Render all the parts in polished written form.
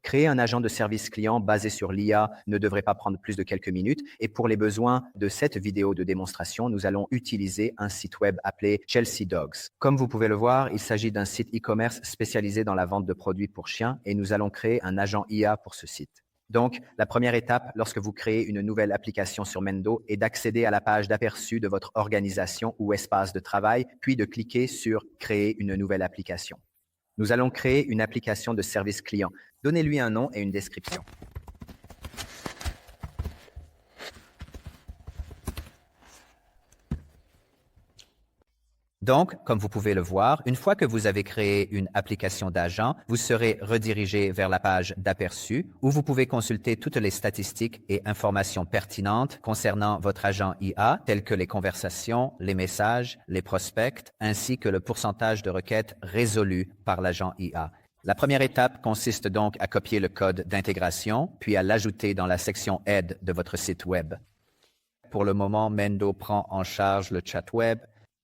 Créer un agent de service client basé sur l'IA ne devrait pas prendre plus de quelques minutes. Et pour les besoins de cette vidéo de démonstration, nous allons utiliser un site web appelé Chelsea Dogs. Comme vous pouvez le voir, il s'agit d'un site e-commerce spécialisé dans la vente de produits pour chiens et nous allons créer un agent IA pour ce site. Donc, la première étape lorsque vous créez une nouvelle application sur Mendo est d'accéder à la page d'aperçu de votre organisation ou espace de travail, puis de cliquer sur « Créer une nouvelle application ». Nous allons créer une application de service client. Donnez-lui un nom et une description. Donc, comme vous pouvez le voir, une fois que vous avez créé une application d'agent, vous serez redirigé vers la page d'aperçu où vous pouvez consulter toutes les statistiques et informations pertinentes concernant votre agent IA, telles que les conversations, les messages, les prospects, ainsi que le pourcentage de requêtes résolues par l'agent IA. La première étape consiste donc à copier le code d'intégration, puis à l'ajouter dans la section Aide de votre site Web. Pour le moment, Mendo prend en charge le chat Web.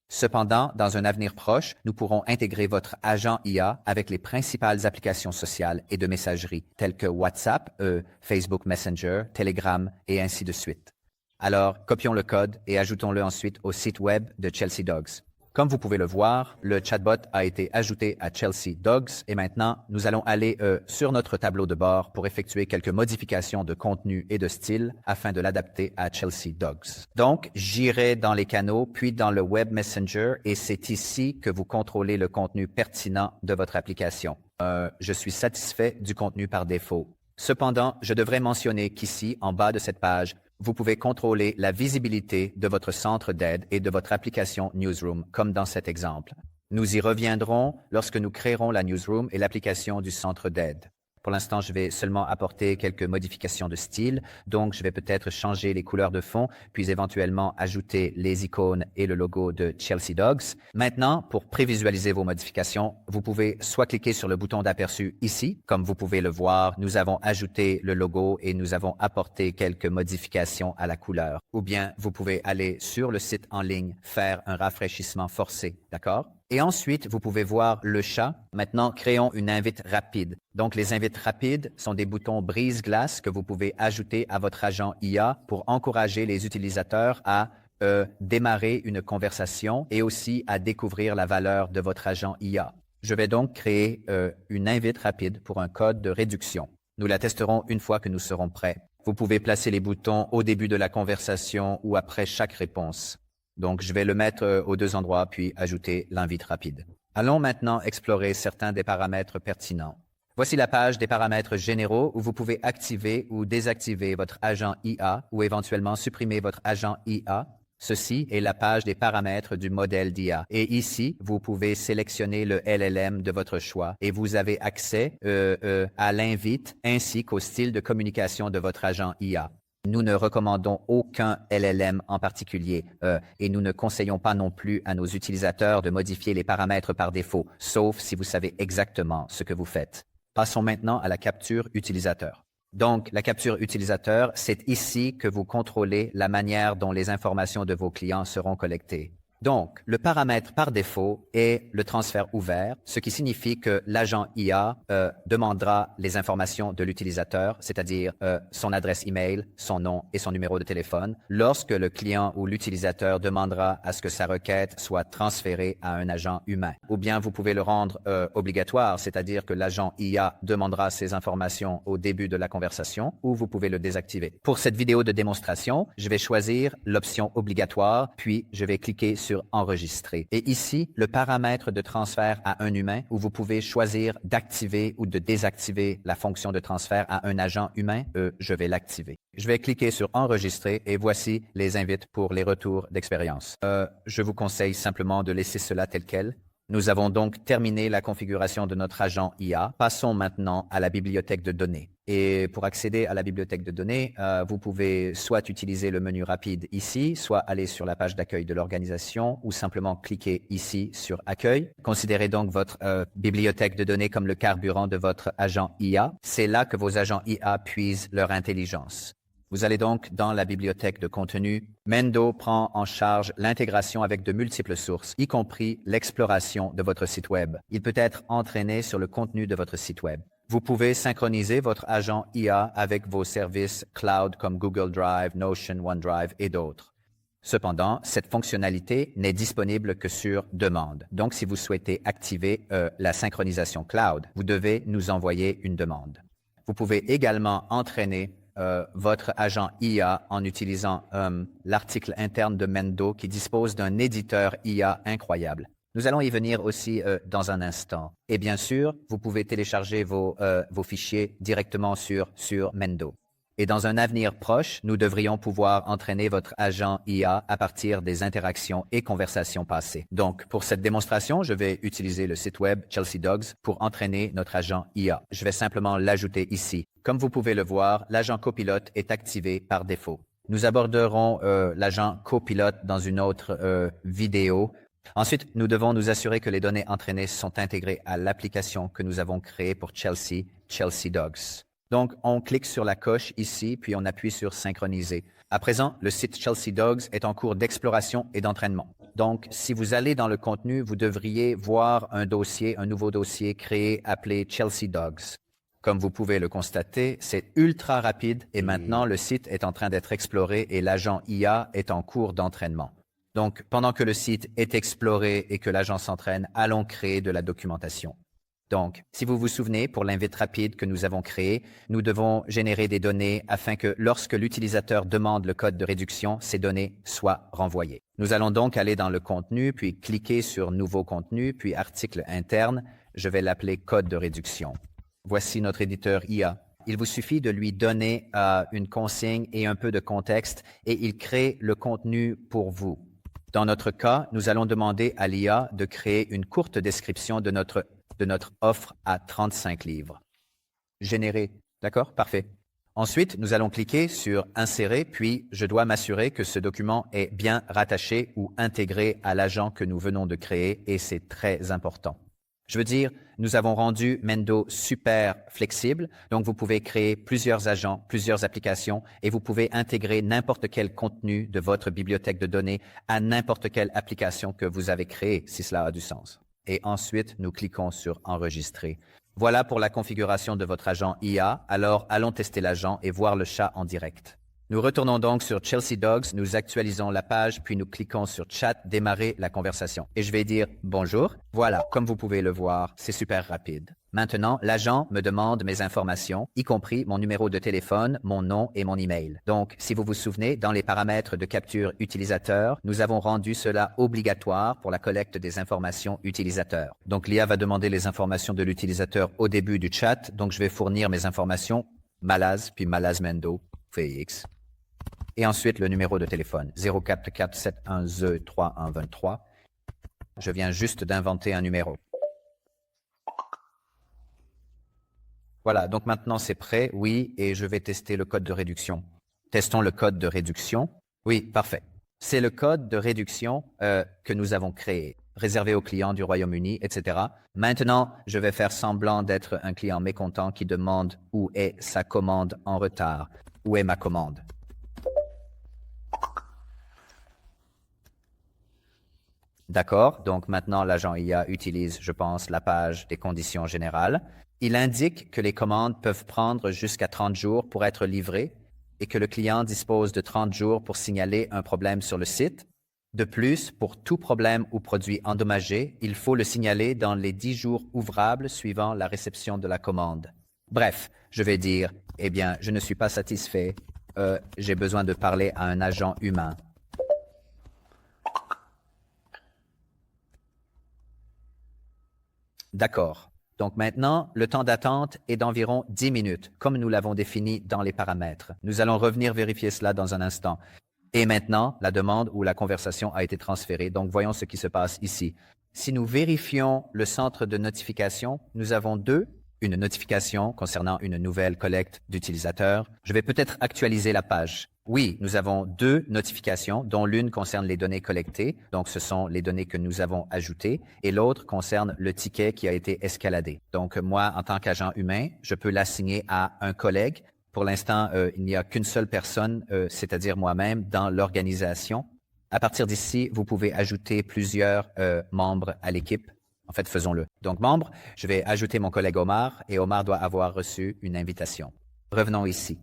Cependant, dans un avenir proche, nous pourrons intégrer votre agent IA avec les principales applications sociales et de messagerie, telles que WhatsApp, Facebook Messenger, Telegram et ainsi de suite. Alors, copions le code et ajoutons-le ensuite au site web de Chelsea Dogs. Comme vous pouvez le voir, le chatbot a été ajouté à Chelsea Dogs et maintenant, nous allons aller sur notre tableau de bord pour effectuer quelques modifications de contenu et de style afin de l'adapter à Chelsea Dogs. Donc, j'irai dans les canaux, puis dans le Web Messenger et c'est ici que vous contrôlez le contenu pertinent de votre application. Je suis satisfait du contenu par défaut. Cependant, je devrais mentionner qu'ici, en bas de cette page, vous pouvez contrôler la visibilité de votre centre d'aide et de votre application Newsroom, comme dans cet exemple. Nous y reviendrons lorsque nous créerons la Newsroom et l'application du centre d'aide. Pour l'instant, je vais seulement apporter quelques modifications de style, donc je vais peut-être changer les couleurs de fond, puis éventuellement ajouter les icônes et le logo de Chelsea Dogs. Maintenant, pour prévisualiser vos modifications, vous pouvez soit cliquer sur le bouton d'aperçu ici, comme vous pouvez le voir, nous avons ajouté le logo et nous avons apporté quelques modifications à la couleur. Ou bien, vous pouvez aller sur le site en ligne, faire un rafraîchissement forcé, d'accord? Et ensuite, vous pouvez voir le chat. Maintenant, créons une invite rapide. Donc, les invites rapides sont des boutons brise-glace que vous pouvez ajouter à votre agent IA pour encourager les utilisateurs à démarrer une conversation et aussi à découvrir la valeur de votre agent IA. Je vais donc créer une invite rapide pour un code de réduction. Nous la testerons une fois que nous serons prêts. Vous pouvez placer les boutons au début de la conversation ou après chaque réponse. Donc, je vais le mettre aux deux endroits, puis ajouter l'invite rapide. Allons maintenant explorer certains des paramètres pertinents. Voici la page des paramètres généraux où vous pouvez activer ou désactiver votre agent IA ou éventuellement supprimer votre agent IA. Ceci est la page des paramètres du modèle d'IA. Et ici, vous pouvez sélectionner le LLM de votre choix et vous avez accès à l'invite ainsi qu'au style de communication de votre agent IA. Nous ne recommandons aucun LLM en particulier et nous ne conseillons pas non plus à nos utilisateurs de modifier les paramètres par défaut, sauf si vous savez exactement ce que vous faites. Passons maintenant à la capture utilisateur. Donc, la capture utilisateur, c'est ici que vous contrôlez la manière dont les informations de vos clients seront collectées. Donc, le paramètre par défaut est le transfert ouvert, ce qui signifie que l'agent IA demandera les informations de l'utilisateur, c'est-à-dire son adresse email, son nom et son numéro de téléphone, lorsque le client ou l'utilisateur demandera à ce que sa requête soit transférée à un agent humain. Ou bien vous pouvez le rendre obligatoire, c'est-à-dire que l'agent IA demandera ces informations au début de la conversation, ou vous pouvez le désactiver. Pour cette vidéo de démonstration, je vais choisir l'option obligatoire, puis je vais cliquer sur enregistrer. Et ici, le paramètre de transfert à un humain où vous pouvez choisir d'activer ou de désactiver la fonction de transfert à un agent humain, je vais l'activer. Je vais cliquer sur enregistrer et voici les invites pour les retours d'expérience. Je vous conseille simplement de laisser cela tel quel. Nous avons donc terminé la configuration de notre agent IA. Passons maintenant à la bibliothèque de données. Et pour accéder à la bibliothèque de données, vous pouvez soit utiliser le menu rapide ici, soit aller sur la page d'accueil de l'organisation ou simplement cliquer ici sur Accueil. Considérez donc votre bibliothèque de données comme le carburant de votre agent IA. C'est là que vos agents IA puisent leur intelligence. Vous allez donc dans la bibliothèque de contenu. Mendo prend en charge l'intégration avec de multiples sources, y compris l'exploration de votre site Web. Il peut être entraîné sur le contenu de votre site Web. Vous pouvez synchroniser votre agent IA avec vos services cloud comme Google Drive, Notion, OneDrive et d'autres. Cependant, cette fonctionnalité n'est disponible que sur demande. Donc, si vous souhaitez activer la synchronisation cloud, vous devez nous envoyer une demande. Vous pouvez également entraîner votre agent IA en utilisant l'article interne de Mendo qui dispose d'un éditeur IA incroyable. Nous allons y venir aussi dans un instant. Et bien sûr, vous pouvez télécharger vos fichiers directement sur Mendo. Et dans un avenir proche, nous devrions pouvoir entraîner votre agent IA à partir des interactions et conversations passées. Donc, pour cette démonstration, je vais utiliser le site web Chelsea Dogs pour entraîner notre agent IA. Je vais simplement l'ajouter ici. Comme vous pouvez le voir, l'agent copilote est activé par défaut. Nous aborderons l'agent copilote dans une autre vidéo. Ensuite, nous devons nous assurer que les données entraînées sont intégrées à l'application que nous avons créée pour Chelsea Dogs. Donc, on clique sur la coche ici, puis on appuie sur « Synchroniser ». À présent, le site Chelsea Dogs est en cours d'exploration et d'entraînement. Donc, si vous allez dans le contenu, vous devriez voir un nouveau dossier créé appelé Chelsea Dogs. Comme vous pouvez le constater, c'est ultra rapide et maintenant le site est en train d'être exploré et l'agent IA est en cours d'entraînement. Donc, pendant que le site est exploré et que l'agent s'entraîne, allons créer de la documentation. Donc, si vous vous souvenez, pour l'invite rapide que nous avons créé, nous devons générer des données afin que lorsque l'utilisateur demande le code de réduction, ces données soient renvoyées. Nous allons donc aller dans le contenu, puis cliquer sur Nouveau contenu, puis Article interne. Je vais l'appeler Code de réduction. Voici notre éditeur IA. Il vous suffit de lui donner une consigne et un peu de contexte et il crée le contenu pour vous. Dans notre cas, nous allons demander à l'IA de créer une courte description de notre offre à 35 livres. Générer. D'accord? Parfait. Ensuite, nous allons cliquer sur « Insérer », puis je dois m'assurer que ce document est bien rattaché ou intégré à l'agent que nous venons de créer et c'est très important. Je veux dire, nous avons rendu Mendo super flexible, donc vous pouvez créer plusieurs agents, plusieurs applications et vous pouvez intégrer n'importe quel contenu de votre bibliothèque de données à n'importe quelle application que vous avez créée, si cela a du sens. Et ensuite, nous cliquons sur « Enregistrer ». Voilà pour la configuration de votre agent IA. Alors, allons tester l'agent et voir le chat en direct. Nous retournons donc sur Chelsea Dogs, nous actualisons la page, puis nous cliquons sur Chat, démarrer la conversation. Et je vais dire « Bonjour ». Voilà, comme vous pouvez le voir, c'est super rapide. Maintenant, l'agent me demande mes informations, y compris mon numéro de téléphone, mon nom et mon email. Donc, si vous vous souvenez, dans les paramètres de capture utilisateur, nous avons rendu cela obligatoire pour la collecte des informations utilisateurs. Donc, l'IA va demander les informations de l'utilisateur au début du chat. Donc, je vais fournir mes informations, Malaz, puis Malaz Mendo, VX. Et ensuite, le numéro de téléphone, 044-710-3123. Je viens juste d'inventer un numéro. Voilà, donc maintenant c'est prêt, oui, et je vais tester le code de réduction. Testons le code de réduction. Oui, parfait. C'est le code de réduction que nous avons créé, réservé aux clients du Royaume-Uni, etc. Maintenant, je vais faire semblant d'être un client mécontent qui demande où est sa commande en retard. Où est ma commande? D'accord, donc maintenant l'agent IA utilise, je pense, la page des conditions générales. Il indique que les commandes peuvent prendre jusqu'à 30 jours pour être livrées et que le client dispose de 30 jours pour signaler un problème sur le site. De plus, pour tout problème ou produit endommagé, il faut le signaler dans les 10 jours ouvrables suivant la réception de la commande. Bref, je vais dire, eh bien, je ne suis pas satisfait, j'ai besoin de parler à un agent humain. D'accord. Donc maintenant, le temps d'attente est d'environ 10 minutes, comme nous l'avons défini dans les paramètres. Nous allons revenir vérifier cela dans un instant. Et maintenant, la demande ou la conversation a été transférée. Donc voyons ce qui se passe ici. Si nous vérifions le centre de notification, nous avons une notification concernant une nouvelle collecte d'utilisateurs. Je vais peut-être actualiser la page. Oui, nous avons 2 notifications, dont l'une concerne les données collectées, donc ce sont les données que nous avons ajoutées, et l'autre concerne le ticket qui a été escaladé. Donc moi, en tant qu'agent humain, je peux l'assigner à un collègue. Pour l'instant, il n'y a qu'une seule personne, c'est-à-dire moi-même, dans l'organisation. À partir d'ici, vous pouvez ajouter plusieurs membres à l'équipe. En fait, faisons-le. Donc, membre, je vais ajouter mon collègue Omar et Omar doit avoir reçu une invitation. Revenons ici.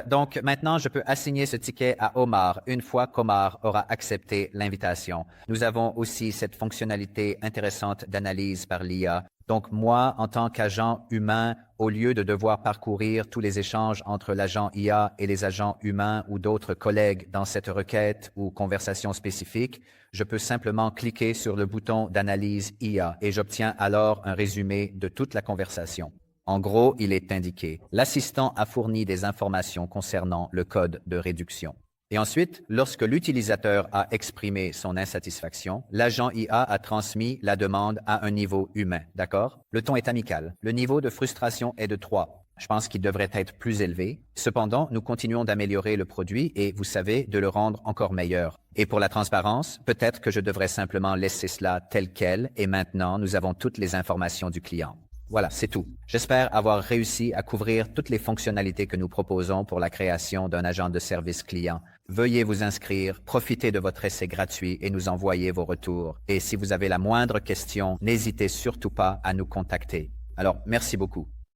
Donc, maintenant, je peux assigner ce ticket à Omar une fois qu'Omar aura accepté l'invitation. Nous avons aussi cette fonctionnalité intéressante d'analyse par l'IA. Donc, moi, en tant qu'agent humain, au lieu de devoir parcourir tous les échanges entre l'agent IA et les agents humains ou d'autres collègues dans cette requête ou conversation spécifique, je peux simplement cliquer sur le bouton d'analyse IA et j'obtiens alors un résumé de toute la conversation. En gros, il est indiqué, l'assistant a fourni des informations concernant le code de réduction. Et ensuite, lorsque l'utilisateur a exprimé son insatisfaction, l'agent IA a transmis la demande à un niveau humain, d'accord? Le ton est amical. Le niveau de frustration est de 3. Je pense qu'il devrait être plus élevé. Cependant, nous continuons d'améliorer le produit et, vous savez, de le rendre encore meilleur. Et pour la transparence, peut-être que je devrais simplement laisser cela tel quel et maintenant, nous avons toutes les informations du client. Voilà, c'est tout. J'espère avoir réussi à couvrir toutes les fonctionnalités que nous proposons pour la création d'un agent de service client. Veuillez vous inscrire, profitez de votre essai gratuit et nous envoyer vos retours. Et si vous avez la moindre question, n'hésitez surtout pas à nous contacter. Alors, merci beaucoup.